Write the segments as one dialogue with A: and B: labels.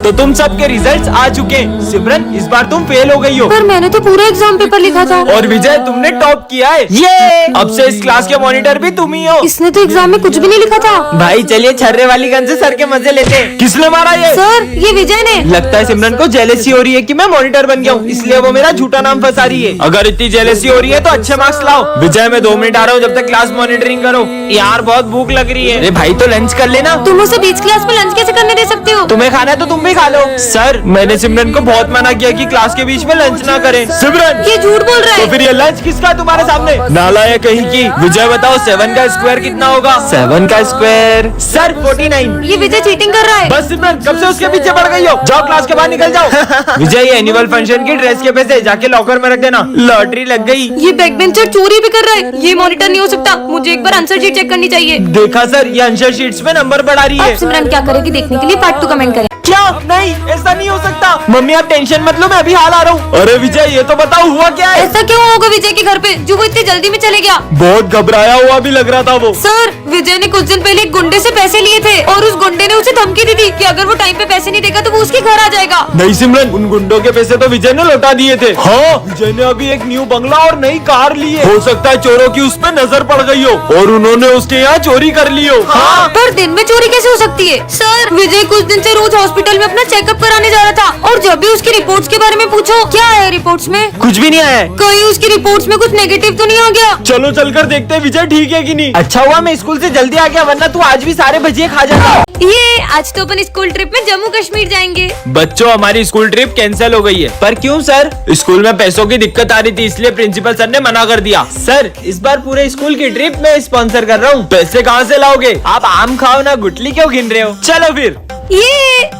A: तो तुम सबके रिजल्ट्स आ चुके हैं। सिमरन इस बार तुम फेल हो गई हो।
B: पर मैंने तो पूरा एग्जाम पेपर लिखा था।
A: और विजय तुमने टॉप किया है। ये अब से इस क्लास के मॉनिटर भी तुम ही हो।
B: इसने तो एग्जाम में कुछ भी नहीं लिखा था।
A: भाई चलिए छर्रे वाली गन से सर के मजे लेते हैं। किसने मारा ये?
B: सर ये विजय ने।
A: लगता है सिमरन को जेलेसी हो रही है कि मैं मॉनिटर बन गया हूँ, इसलिए वो मेरा झूठा नाम फंसा रही है। अगर इतनी जेलेसी हो रही है तो अच्छे मार्क्स लाओ। विजय मैं 2 मिनट आ रहा हूँ, जब तक क्लास मॉनिटरिंग करो। यार बहुत भूख लग रही है। अरे भाई तो लंच कर लेना।
B: तुम उसे बीच क्लास में लंच कैसे करने दे सकते हो?
A: तुम्हें खाना है तो तुम भी खा लो। सर मैंने सिमरन को बहुत मना किया कि क्लास के बीच में लंच ना करें। सिमरन
B: ये झूठ बोल रहा
A: तो
B: है।
A: फिर ये लंच किसका है तुम्हारे सामने? नालायक कहीं की। विजय बताओ 7 का स्क्वायर कितना होगा? 7 का स्क्वायर सर 49।
B: ये विजय चीटिंग कर रहा है।
A: बस सिमरन कब से उसके पीछे पड़ गई हो? जाओ क्लास के बाहर निकल जाओ। विजय ये एनुअल फंक्शन की ड्रेस के पैसे जाके लॉकर में रख देना। लॉटरी लग गई।
B: ये बैक बेंचर चोरी भी कर रहा है। ये मॉनिटर नहीं हो सकता। मुझे एक बार आंसर शीट चेक करनी चाहिए।
A: देखा सर ये आंसर शीट्स में नंबर बढ़ा रही है।
B: अब सिमरन क्या करेगी देखने के लिए पार्ट 2 कमेंट करें।
A: क्या? नहीं ऐसा नहीं हो सकता। मम्मी आप टेंशन मत लो, मैं अभी हाल आ रहा हूँ। अरे विजय ये तो बताओ हुआ क्या है?
B: ऐसा क्यों होगा विजय के घर पे जो वो इतनी जल्दी में चले गया?
A: बहुत घबराया हुआ भी लग रहा था वो।
B: सर विजय ने कुछ दिन पहले एक गुंडे से पैसे लिए थे और उस गुंडे ने उसे धमकी दी थी कि अगर वो टाइम पे पैसे नहीं देगा तो वो उसके घर आ जाएगा।
A: नहीं सिमरन उन गुंडों के पैसे तो विजय ने लौटा दिए थे। हाँ विजय ने अभी एक न्यू बंगला और नई कार ली है। हो सकता है चोरों की उस पर नजर पड़ गई हो और उन्होंने उसके यहाँ चोरी कर ली हो। हाँ
B: पर दिन में चोरी कैसे हो सकती है? सर विजय कुछ दिन से रोज हॉस्पिटल में अपना चेकअप कराने जा रहा था और जब भी उसकी रिपोर्ट्स के बारे में पूछो क्या है रिपोर्ट्स में,
A: कुछ भी नहीं आया है।
B: कहीं उसकी रिपोर्ट्स में कुछ नेगेटिव तो नहीं आ गया?
A: चलो चलकर देखते हैं विजय ठीक है कि नहीं। अच्छा हुआ मैं स्कूल से जल्दी आ गया, वरना तू आज भी सारे भजिए खा जाता।
B: ये आज तो अपन स्कूल ट्रिप में जम्मू कश्मीर जाएंगे।
A: बच्चों हमारी स्कूल ट्रिप कैंसिल हो गई है। पर क्यों सर? स्कूल में पैसों की दिक्कत आ रही थी, इसलिए प्रिंसिपल सर ने मना कर दिया। सर इस बार पूरे स्कूल की ट्रिप मैं स्पॉन्सर कर रहा हूँ। पैसे कहाँ से लाओगे? आप आम खाओ ना, गुटली क्यों गिन रहे हो? चलो फिर।
B: ये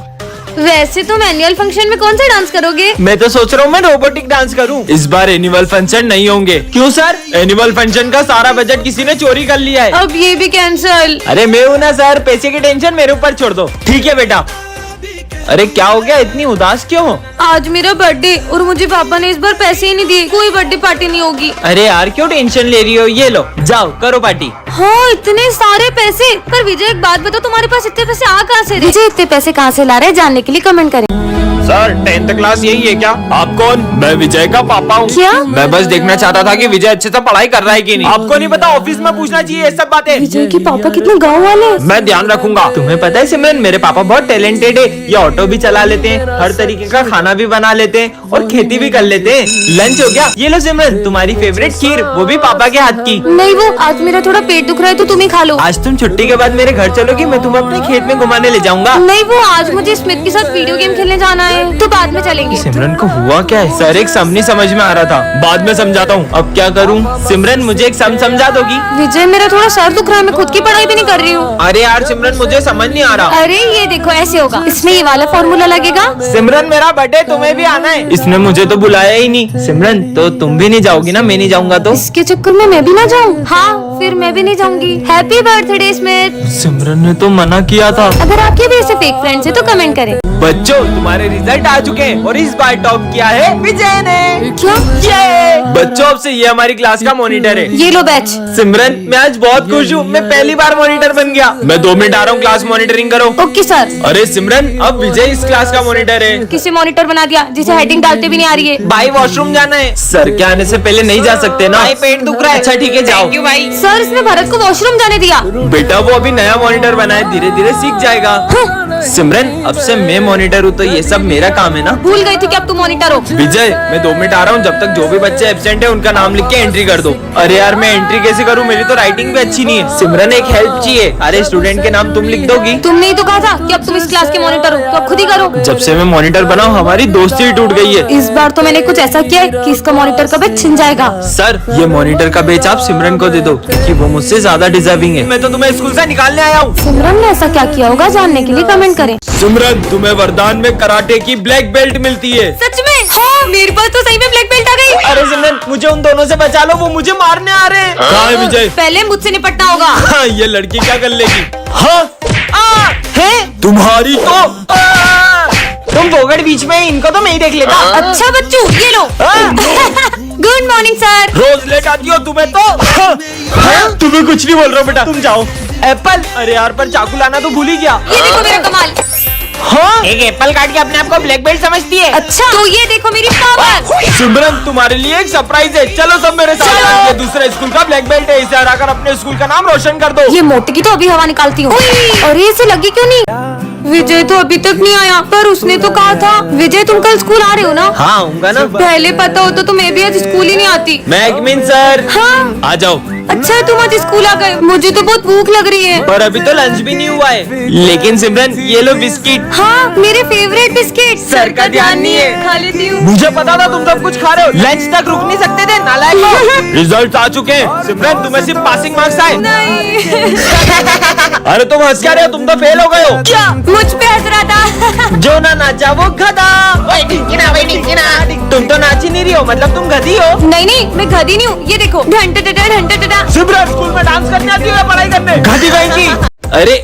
B: वैसे तुम एनुअल फंक्शन में कौन सा डांस करोगे?
A: मैं तो सोच रहा हूँ मैं रोबोटिक डांस करूँ। इस बार एनुअल फंक्शन नहीं होंगे। क्यों सर? एनुअल फंक्शन का सारा बजट किसी ने चोरी कर लिया है।
B: अब ये भी कैंसल।
A: अरे मैं हूँ ना सर, पैसे की टेंशन मेरे ऊपर छोड़ दो। ठीक है बेटा। अरे क्या हो गया, इतनी उदास क्यों हो?
B: आज मेरा बर्थडे और मुझे पापा ने इस बार पैसे ही नहीं दिए। कोई बर्थडे पार्टी नहीं होगी।
A: अरे यार क्यों टेंशन ले रही हो? ये लो जाओ करो पार्टी।
B: हाँ इतने सारे पैसे। पर विजय एक बात बताओ, तुम्हारे पास इतने पैसे आ कहाँ से? विजय इतने पैसे कहाँ से ला रहे हैं जानने के लिए कमेंट करें।
A: सर 10th क्लास यही है क्या? आप कौन? मैं विजय का पापा हूँ।
B: क्या?
A: मैं बस देखना चाहता था कि विजय अच्छे से पढ़ाई कर रहा है कि नहीं। आपको नहीं पता? ऑफिस में पूछना चाहिए ये सब बातें।
B: विजय के पापा कितने गाँव वाले हैं।
A: मैं ध्यान रखूंगा। तुम्हें पता है सिमरन मेरे पापा बहुत टैलेंटेड है। ये ऑटो भी चला लेते हैं, हर तरीके का खाना भी बना लेते हैं और खेती भी कर लेते हैं। लंच हो गया? ये लो सिमरन तुम्हारी फेवरेट खीर, वो भी पापा के हाथ की।
B: नहीं वो आज मेरा थोड़ा पेट दुख रहा है तो तुम ही खा लो।
A: आज तुम छुट्टी के बाद मेरे घर चलोगी, मैं तुम्हें अपने खेत में घुमाने ले जाऊंगा।
B: नहीं वो आज मुझे स्मिथ के साथ वीडियो गेम खेलने जाना है तो बाद में चलेंगे।
A: सिमरन को हुआ क्या है? सर एक सम नहीं समझ में आ रहा था, बाद में समझाता हूँ। अब क्या करूँ? सिमरन मुझे एक सम समझा दोगी?
B: विजय मेरा थोड़ा सर दुख रहा है, मैं खुद की पढ़ाई भी नहीं कर रही हूँ।
A: अरे यार सिमरन मुझे समझ नहीं आ रहा।
B: अरे ये देखो ऐसे होगा, इसमें ये वाला फॉर्मूला लगेगा।
A: सिमरन मेरा बर्थडे तुम्हें भी आना है। इसने मुझे तो बुलाया ही नहीं। सिमरन तो तुम भी नहीं जाओगी ना? मैं नहीं जाऊंगा तो?
B: इसके चक्कर में मैं भी ना जाऊँ? हाँ फिर मैं भी नहीं जाऊंगी। Happy birthday Smith.
A: सिमरन ने तो मना किया था।
B: अगर आपके भी ऐसे फेक फ्रेंड्स हैं तो कमेंट करें।
A: बच्चों तुम्हारे रिजल्ट आ चुके हैं और इस बार टॉप किया है विजय ने।
B: क्या?
A: ये बच्चों अब से ये हमारी क्लास का मॉनिटर है।
B: ये लो बैच।
A: सिमरन मैं आज बहुत खुश हूँ, मैं पहली बार मॉनिटर बन गया। मैं 2 मिनट आ रहा हूँ, क्लास मॉनिटरिंग करो।
B: Okay sir.
A: अरे सिमरन अब विजय इस क्लास का मॉनिटर है।
B: किसी मॉनिटर बना दिया जिसे हेडिंग डालते भी नहीं आ रही है।
A: भाई वॉशरूम जाना है। सर के आने से पहले नहीं जा सकते ना? भाई पेट दुख रहा है। अच्छा ठीक है जाओ। भाई
B: सर इसने भरत को वॉशरूम जाने दिया।
A: बेटा वो अभी नया मॉनिटर बना है, धीरे धीरे सीख जाएगा। सिमरन अब से मैं मॉनिटर हूँ तो ये सब मेरा काम है ना?
B: भूल गई थी कि अब तुम मॉनिटर हो।
A: विजय मैं 2 मिनट आ रहा हूँ, जब तक जो भी बच्चे एब्सेंट है उनका नाम लिख के एंट्री कर दो। अरे यार मैं एंट्री कैसे करूँ? मेरी तो राइटिंग भी अच्छी नहीं है। सिमरन एक हेल्प चाहिए। अरे स्टूडेंट के नाम तुम लिख दोगी?
B: तुमने ही तो कहा था कि अब तुम इस क्लास के मॉनिटर हो तो अब खुद ही करो।
A: जब से मैं मॉनिटर बना हूँ हमारी दोस्ती ही टूट गई है।
B: इस बार तो मैंने कुछ ऐसा किया है कि इसका मॉनिटर का बैच छिन जाएगा।
A: सर ये मॉनिटर का बैच आप सिमरन को दे दो क्योंकि वो मुझसे ज्यादा डिजर्विंग है। मैं तो तुम्हें स्कूल से निकालने आया हूँ।
B: सिमरन ने ऐसा क्या किया होगा जानने के लिए कमेंट करें।
A: सिमरन तुम्हें वरदान में कराटे की ब्लैक बेल्ट मिलती है।
B: सच में? हाँ मेरे पास तो सही में ब्लैक बेल्ट आ गई।
A: अरे सिमरन मुझे उन दोनों से बचा लो, वो मुझे मारने आ रहे हैं। कहाँ है विजय?
B: पहले मुझसे निपटना होगा।
A: हाँ ये लड़की क्या कर लेगी? हाँ है तुम्हारी तो तुम फोगड़ बीच में, इनको तो मैं ही देख लेता।
B: अच्छा बच्चू ये लो। Good morning sir.
A: रोज लेट आती हो तुम्हें तो। तुम्हें कुछ नहीं बोल रहा बेटा, तुम जाओ। एप्पल? अरे यार पर चाकू लाना तो भूल ही गया।
B: ये देखो मेरा कमाल।
A: हाँ
C: एक एप्पल काट के अपने आप को ब्लैक बेल्ट समझती है।
B: अच्छा तो ये देखो मेरी पावर।
A: सिमरन तुम्हारे लिए एक सरप्राइज है, चलो सब मेरे साथ। ये दूसरे स्कूल का ब्लैक बेल्ट है, इसे हराकर अपने स्कूल का नाम रोशन कर दो।
B: ये मोटे की तो अभी हवा निकालती हूँ। अरे इसे लगी क्यों नहीं? विजय तो अभी तक नहीं आया, पर उसने तो कहा था। विजय तुम कल स्कूल आ रहे हो ना?
A: हाँ आऊंगा ना।
B: पहले पता हो तो मैं भी आज स्कूल ही नहीं आती।
A: मैगमिन सर
B: हाँ
A: आ जाओ।
B: अच्छा है तुम आज स्कूल आ गए, मुझे तो बहुत भूख लग रही है।
A: पर अभी तो लंच भी नहीं हुआ है। लेकिन सिमरन ये लो बिस्किट।
B: हाँ मेरे फेवरेट बिस्किट।
A: सर का ध्यान नहीं है।
B: खा लेती हूँ।
A: मुझे पता था तुम सब कुछ खा रहे हो, लंच तक रुक नहीं सकते थे नालायक। रिजल्ट आ चुके हैं सिमरन, तुम्हें सिर्फ पासिंग मार्क्स आए।
B: नहीं
A: अरे तुम हंस क्या रहे हो, तुम तो फेल हो गए हो।
B: क्या मुझ पे हंस रहा था?
A: जो ना नाचा वो गधा।
C: वही ढिंकी ना।
A: तुम तो नाच ही नहीं रही हो, मतलब तुम गधी हो।
B: नहीं नहीं मैं गधी नहीं हूँ, ये देखो ढंटा।
A: सिमरन स्कूल में डांस करने आती हो या पढ़ाई करने? गधी कहीं की। अरे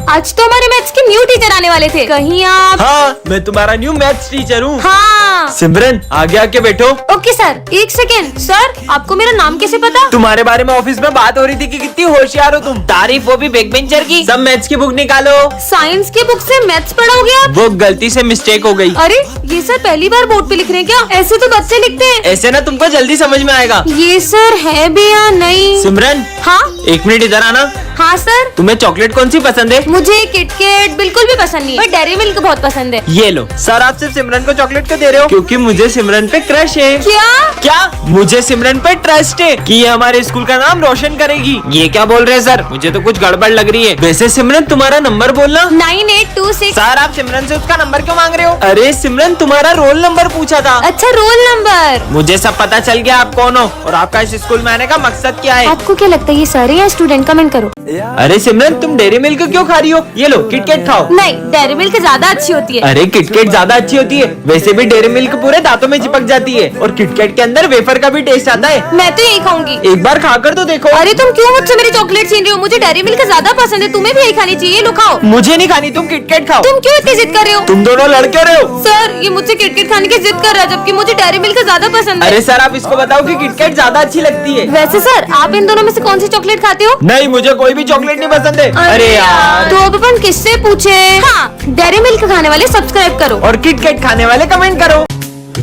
B: आज तो हमारे मैथ्स के न्यू टीचर आने वाले थे, कहीं आप?
A: हाँ मैं तुम्हारा न्यू मैथ्स टीचर हूँ।
B: हाँ
A: सिमरन आगे आके बैठो।
B: ओके सर, एक सेकेंड। सर आपको मेरा नाम कैसे पता?
A: तुम्हारे बारे में ऑफिस में बात हो रही थी कि कितनी होशियार हो तुम।
C: तारीफ वो भी बैक बेंचर की।
A: सब मैथ्स की बुक निकालो।
B: साइंस की बुक से मैथ्स पढ़ोगे आप?
A: वो गलती से मिस्टेक हो गई।
B: अरे ये सर पहली बार बोर्ड पे लिख रहे हैं क्या? ऐसे तो बच्चे लिखते हैं।
A: ऐसे ना तुमको जल्दी समझ में आएगा।
B: ये सर है भी या नहीं?
A: सिमरन
B: हाँ
A: एक मिनट इधर आना।
B: हाँ सर।
A: तुम्हें चॉकलेट कौन सी पसंद है?
B: मुझे किटकैट बिल्कुल भी पसंद नहीं है, पर डेयरी मिल्क बहुत पसंद है।
A: ये लो। सर आप सिर्फ सिमरन को चॉकलेट क्यों दे रहे हो? क्योंकि मुझे सिमरन पे क्रश है।
B: क्या?
A: मुझे सिमरन पे ट्रस्ट है कि ये हमारे स्कूल का नाम रोशन करेगी।
C: ये क्या बोल रहे हैं सर?
A: मुझे तो कुछ गड़बड़ लग रही है। वैसे सिमरन तुम्हारा नंबर बोलना।
B: 9826।
C: सर आप सिमरन से उसका नंबर क्यों मांग रहे हो?
A: अरे सिमरन तुम्हारा रोल नंबर पूछा था।
B: अच्छा रोल नंबर।
A: मुझे सब पता चल गया आप कौन हो और आपका इस स्कूल में आने का मकसद क्या है।
B: आपको क्या लगता है ये सर है या स्टूडेंट? कमेंट करो।
A: अरे सिमरन तुम डेयरी मिल्क क्यों खा रही हो? ये लो किटकैट खाओ।
B: नहीं डेयरी मिल्क ज्यादा अच्छी होती है।
A: अरे किटकैट ज्यादा अच्छी होती है। वैसे भी डेयरी मिल्क पूरे दांतों में चिपक जाती है और किटकैट के अंदर वेफर का भी टेस्ट आता है।
B: मैं तो यही खाऊंगी।
A: एक बार खाकर तो देखो।
B: अरे तुम क्यों मुझसे मेरी चॉकलेट छीन रहे हो? मुझे डेयरी मिल्क ज्यादा पसंद है, तुम्हें भी यही खानी चाहिए। लो खाओ।
A: मुझे नहीं खानी, तुम किटकैट खाओ।
B: तुम क्यों इतनी जिद कर रहे हो?
A: तुम दोनों लड़के रहे हो।
B: सर ये मुझसे किटकैट खाने की जिद कर रहा है, जबकि मुझे डेयरी मिल्क ज्यादा पसंद है।
A: अरे सर आप इसको बताओ कि किटकैट ज्यादा अच्छी लगती है।
B: वैसे सर आप इन दोनों में से कौन सी चॉकलेट खाते हो?
A: नहीं मुझे कोई भी चॉकलेट नहीं पसंद है। अरे यार।
B: तो अब अपन किससे पूछे? हाँ डेयरी मिल्क खाने वाले सब्सक्राइब करो
A: और किटकैट खाने वाले कमेंट करो।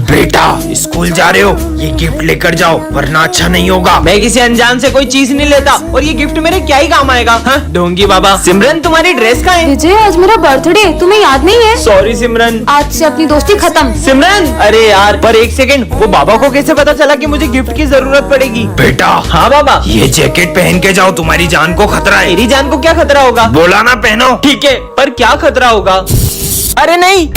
C: बेटा स्कूल जा रहे हो, ये गिफ्ट लेकर जाओ वरना अच्छा नहीं होगा।
A: मैं किसी अनजान से कोई चीज नहीं लेता और ये गिफ्ट मेरे क्या ही काम आएगा। हाँ ढोंगी बाबा। सिमरन तुम्हारी ड्रेस कहाँ है?
B: विजय आज मेरा बर्थडे, तुम्हें याद नहीं है?
A: सॉरी सिमरन।
B: आज से अपनी दोस्ती खत्म।
A: सिमरन अरे यार पर एक सेकंड, वो बाबा को कैसे पता चला कि मुझे गिफ्ट की जरूरत पड़ेगी?
C: बेटा
A: हाँ बाबा।
C: ये जैकेट पहन के जाओ, तुम्हारी जान को खतरा है।
A: मेरी जान को क्या खतरा होगा?
C: बोला ना पहनो।
A: ठीक है पर क्या खतरा होगा? अरे नहीं।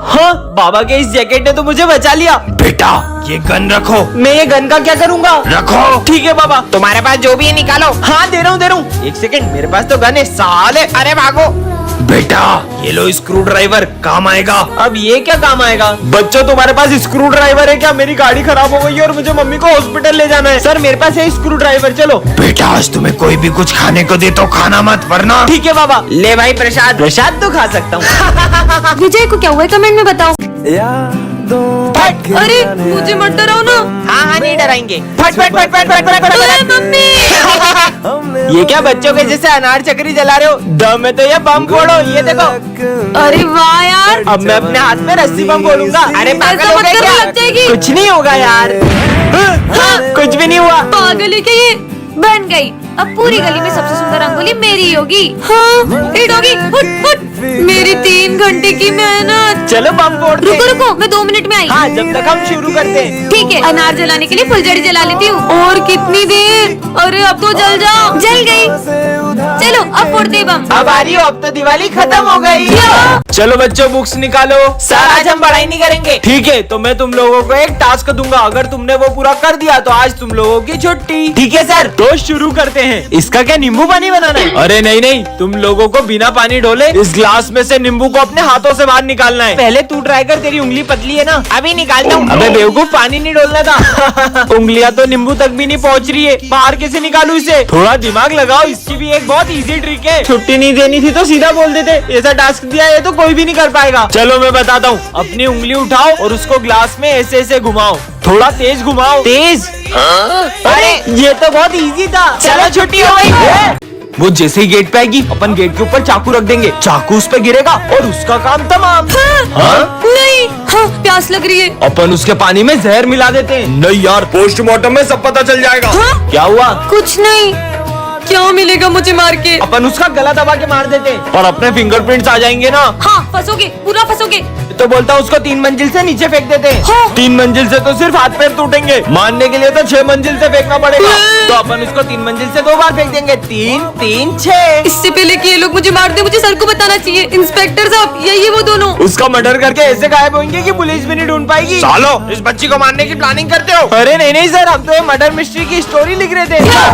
A: हाँ बाबा के इस जैकेट ने तो मुझे बचा लिया।
C: बेटा ये गन रखो।
A: मैं ये गन का क्या करूँगा?
C: रखो।
A: ठीक है बाबा।
C: तुम्हारे पास जो भी है निकालो।
A: हाँ दे रहा हूँ। एक सेकंड मेरे पास तो गन है साले।
C: अरे भागो। बेटा ये लो स्क्रू ड्राइवर, काम आएगा।
A: अब ये क्या काम आएगा? बच्चों तुम्हारे पास स्क्रू ड्राइवर है क्या? मेरी गाड़ी खराब हो गई है और मुझे मम्मी को हॉस्पिटल ले जाना है। सर मेरे पास है स्क्रू ड्राइवर, चलो।
C: बेटा आज तुम्हें कोई भी कुछ खाने को दे तो खाना मत वरना।
A: ठीक है बाबा।
C: ले भाई प्रसाद।
A: प्रसाद तो खा सकता हूँ।
B: विजय को क्या हुआ है कमेंट में बताओ। अरे मुझे मत डराओ ना।
C: हाँ नहीं डराएंगे। फट फट फट फट फट फट
B: अरे मम्मी।
A: ये क्या बच्चों के जैसे अनार चक्री जला रहे हो? दम है तो ये बम फोड़ो, ये देखो।
B: अरे वाह यार।
A: अब मैं अपने हाथ में रस्सी बम फोड़ूंगा। अरे पागल
B: ऐसा
A: हो
B: मत
A: गए
B: करो,
A: क्या?
B: लग जाएगी।
A: कुछ नहीं होगा यार। कुछ भी नहीं हुआ।
B: पागल है क्या ये? बन गई। अब पूरी गली में सबसे सुंदर रंगोली मेरी होगी। हाँ हिट होगी। हुट हुट। मेरी 3 घंटे की मेहनत।
A: चलो बम फोड़ते हैं।
B: रुको रुको मैं 2 मिनट में आई।
A: हाँ जब तक हम शुरू करते हैं।
B: ठीक है अनार जलाने के लिए फुलझड़ी जला लेती हूँ। और कितनी देर? अरे अब तो जल जाओ। जल गई। चलो अब फोड़ते हैं बम।
A: अब आ रही हो, अब तो दिवाली खत्म हो गई।
B: क्या?
A: चलो बच्चों बुक्स निकालो।
C: सर आज हम पढ़ाई नहीं करेंगे।
A: ठीक है तो मैं तुम लोगों को एक टास्क दूंगा, अगर तुमने वो पूरा कर दिया तो आज तुम लोगों की छुट्टी। ठीक है सर। तो शुरू करते हैं। इसका क्या नींबू पानी बनाना है? अरे नहीं नहीं, तुम लोगों को बिना पानी डोले इस ग्लास में से नींबू को अपने हाथों से बाहर निकालना है। पहले तू ट्राई कर, तेरी उंगली पतली है ना।
C: अभी निकालता हूँ।
A: अबे बेवकूफ, पानी नहीं डोलना था। उंगलियां तो नींबू तक भी नहीं पहुंच रही है, बाहर कैसे निकालू इसे? थोड़ा दिमाग लगाओ, इसकी भी एक बहुत इजी ट्रिक है। छुट्टी नहीं देनी थी तो सीधा बोल देते, ऐसा टास्क दिया है तो कोई भी नहीं कर पाएगा। चलो मैं बताता हूँ। अपनी उंगली उठाओ और उसको ग्लास में ऐसे ऐसे घुमाओ, थोड़ा तेज घुमाओ। तेज? अरे ये तो बहुत इजी था।
C: चलो छुट्टी हो गई।
A: वो जैसे ही गेट पे आएगी अपन गेट के ऊपर चाकू रख देंगे, चाकू उस पे गिरेगा और उसका काम तमाम। हाँ?
B: नहीं, हाँ प्यास लग रही है।
A: अपन उसके पानी में जहर मिला देते हैं। नहीं यार, पोस्टमार्टम में सब पता चल जाएगा।
B: हाँ?
A: क्या हुआ?
B: कुछ नहीं, क्या मिलेगा मुझे मार के?
A: अपन उसका गला दबा के मार देते हैं और अपने फिंगरप्रिंट्स आ जाएंगे ना।
B: हाँ फंसोगे, पूरा फंसोगे।
A: तो बोलता उसको 3 मंजिल से नीचे फेंक देते हैं।
B: हाँ।
A: 3 मंजिल से तो सिर्फ हाथ पैर टूटेंगे, मारने के लिए तो 6 मंजिल से फेंकना पड़ेगा। तो अपन उसको 3 मंजिल से 2 बार फेंक देंगे। 3 3 6।
B: इससे पहले कि ये लोग मुझे मार दे, मुझे सर को बताना चाहिए। इंस्पेक्टर साहब, यही है वो दोनों।
A: उसका मर्डर करके ऐसे गायब होंगे कि पुलिस भी नहीं ढूंढ पाएगी।
C: सालो, इस बच्ची को मारने की प्लानिंग करते हो?
A: अरे नहीं सर, हम तो ये मर्डर मिस्ट्री की स्टोरी लिख रहे थे।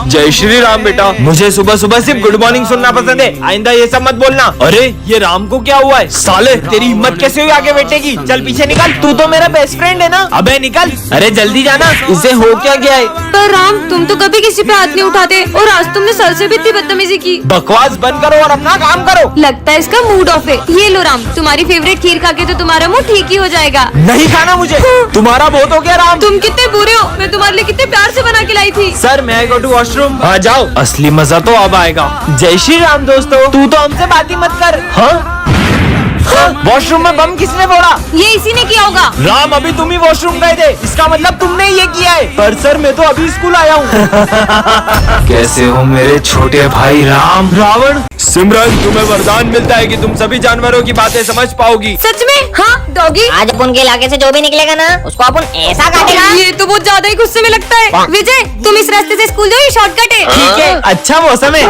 A: जय श्री राम बेटा, मुझे सुबह सुबह सिर्फ गुड मॉर्निंग सुनना पसंद है, आइंदा ये सब मत बोलना। अरे ये राम को क्या हुआ है? साले तेरी हिम्मत कैसे हुई आगे बैठने की? चल पीछे निकल, तू तो मेरा बेस्ट फ्रेंड है ना। अबे निकल, अरे जल्दी जाना, इसे हो क्या गया है?
B: पर राम, तुम तो कभी किसी पे हाथ नहीं उठाते और आज तुमने सर से भी इतनी बदतमीजी की।
A: बकवास बंद करो और अपना काम करो।
B: लगता है इसका मूड ऑफ है। ये लो राम, तुम्हारी फेवरेट खीर खा के तो तुम्हारा मुंह ठीक ही हो जाएगा।
A: नहीं खाना मुझे, तुम्हारा बहुत हो गया राम।
B: तुम कितने बुरे हो, मैं तुम्हारे लिए कितने प्यार से बना के लाई थी।
A: सर मैं आई गो टू वॉशरूम। हाँ जाओ, असली मजा तो अब आएगा। जय श्री राम दोस्तों, तू तो हमसे बात ही मत कर। हाँ? वॉशरूम में बम किसने फोड़ा?
B: ये इसी ने किया होगा।
A: राम अभी तुम ही वॉशरूम गए थे, इसका मतलब तुमने ये किया है। पर सर मैं तो अभी स्कूल आया हूँ।
C: कैसे हो मेरे छोटे भाई राम?
A: रावण। सिमरन, तुम्हें वरदान मिलता है कि तुम सभी जानवरों की बातें समझ पाओगी।
B: सच में? हाँ डॉगी।
D: आज अपन के इलाके से जो भी निकलेगा ना, उसको अपन ऐसा काटेगा।
B: ये तो बहुत ज्यादा ही गुस्से में लगता है। विजय, तुम इस रास्ते से स्कूल जाओ, ये शॉर्टकट है।
A: ठीक है, अच्छा मौसम है।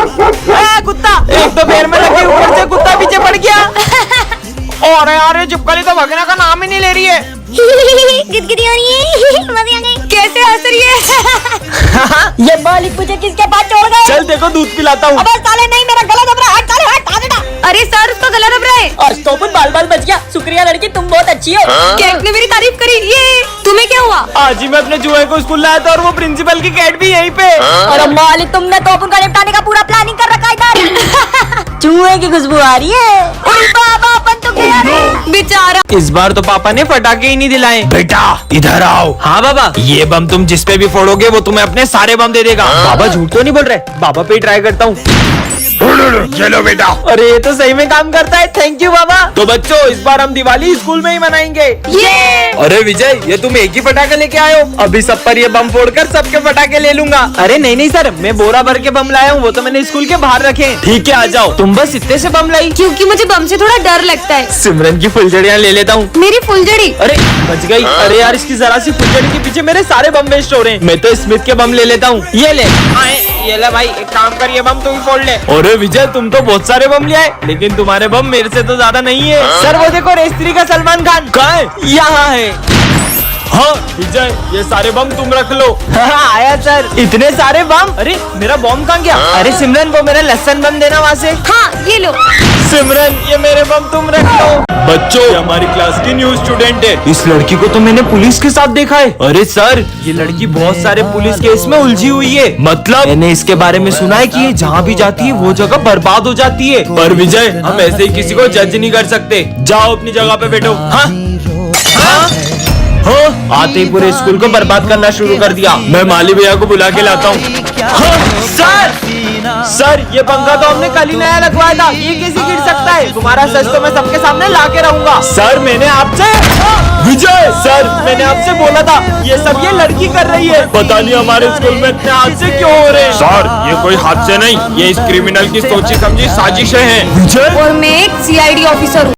A: कुत्ता, एक तो पैर में लगी, ऊपर से कुत्ता पीछे पड़ गया। और यार ये चिपकली तो भगने का नाम ही नहीं ले रही है।
D: गिदगिदी हो रही है। मजे आ गए।
B: कैसे हंस रही है?
D: ये बालिक मुझे किसके पास छोड़ गए?
A: चल देखो दूध पिलाता हूँ।
D: अबे साले नहीं, मेरा गला दब रहा है। हट साले, हट, आ बेटा।
B: अरे सर, उसका गला दब रहा है।
D: और तो बाल बाल बच गया। शुक्रिया लड़की, तुम बहुत अच्छी हो।
B: कैट ने मेरी तारीफ करी। ये तुम्हें क्या हुआ?
A: आज ही मैं अपने जुए को स्कूल लाया था और वो प्रिंसिपल की कैट भी यहीं पे।
D: अरे मालिक, तुमने तो अपन का निपटाने का पूरा प्लानिंग कर रखा है इधर। चूहे की खुशबू आ रही है। अरे बाबा, अपन तो गया रे।
B: बेचारा।
A: इस बार तो पापा ने पटाखे ही नहीं दिलाए।
C: बेटा इधर आओ।
A: हाँ बाबा, ये बम तुम जिस पे भी फोड़ोगे वो तुम्हें अपने सारे बम दे देगा। बाबा झूठ तो नहीं बोल रहे, बाबा पे ही ट्राई करता हूँ।
C: चलो बेटा।
A: अरे ये तो सही में काम करता है, थैंक यू बाबा। तो बच्चों, इस बार हम दिवाली स्कूल में ही मनाएंगे।
B: ये
A: अरे विजय, ये तुम एक ही पटाखा लेके आए हो? अभी सब पर ये बम फोड़कर सबके पटाखे ले लूंगा। अरे नहीं सर, मैं बोरा भर के बम लाया हूँ, वो तो मैंने स्कूल के बाहर रखे हैं। ठीक है आ जाओ। तुम बस इतने से बम लाई?
B: क्योंकि मुझे बम से थोड़ा डर लगता है।
A: सिमरन की फुलझड़ियाँ ले लेता हूँ।
B: मेरी फुलझड़ी।
A: अरे बच गई। अरे यार, इसकी जरा सी फुलझड़ी के पीछे मेरे सारे बम वेस्ट हो रहे हैं। मैं तो स्मिथ के बम ले लेता हूँ। ये ले। ये ले भाई, एक काम कर, ये बम तू ही फोड़ ले। अरे विजय, तुम तो बहुत सारे बम ले आए, लेकिन तुम्हारे बम मेरे से तो ज्यादा नहीं है। सर वो देखो, रेस्त्री का सलमान खान। कहाँ है? यहाँ है। हाँ विजय, ये सारे बम तुम रख लो। हाँ आया सर। इतने सारे बम? अरे मेरा बम कहाँ गया? अरे सिमरन, वो मेरा लहसन बम देना वहाँ से।
B: हाँ ये लो।
A: सिमरन, ये मेरे बम तुम रख लो। बच्चों, ये हमारी क्लास की न्यू स्टूडेंट है। इस लड़की को तो मैंने पुलिस के साथ देखा है। अरे सर, ये लड़की बहुत सारे पुलिस केस में उलझी हुई है। मतलब मैंने इसके बारे में सुना है कि ये जहाँ भी जाती है वो जगह बर्बाद हो जाती है। पर विजय, हम ऐसे ही किसी को जज नहीं कर सकते। जाओ अपनी जगह पे बैठो। हाँ हाँ हाँ, आते ही पूरे स्कूल को बर्बाद करना शुरू कर दिया। मैं माली भैया को बुला के लाता हूँ। हाँ, सर ये पंखा तो हमने कल ही नया लगवाया था, ये कैसे गिर सकता है? तुम्हारा सच तो मैं सबके सामने ला के रहूंगा। सर मैंने आपसे विजय, सर मैंने आपसे बोला था, ये सब ये लड़की कर रही है। पता नहीं हमारे स्कूल में इतने हादसे क्यों हो रहे हैं।
C: सर ये कोई हादसे नहीं, ये इस क्रिमिनल की सोची समझी साजिशें हैं।
A: विजय,
B: और मैं एक CID ऑफिसर हूँ।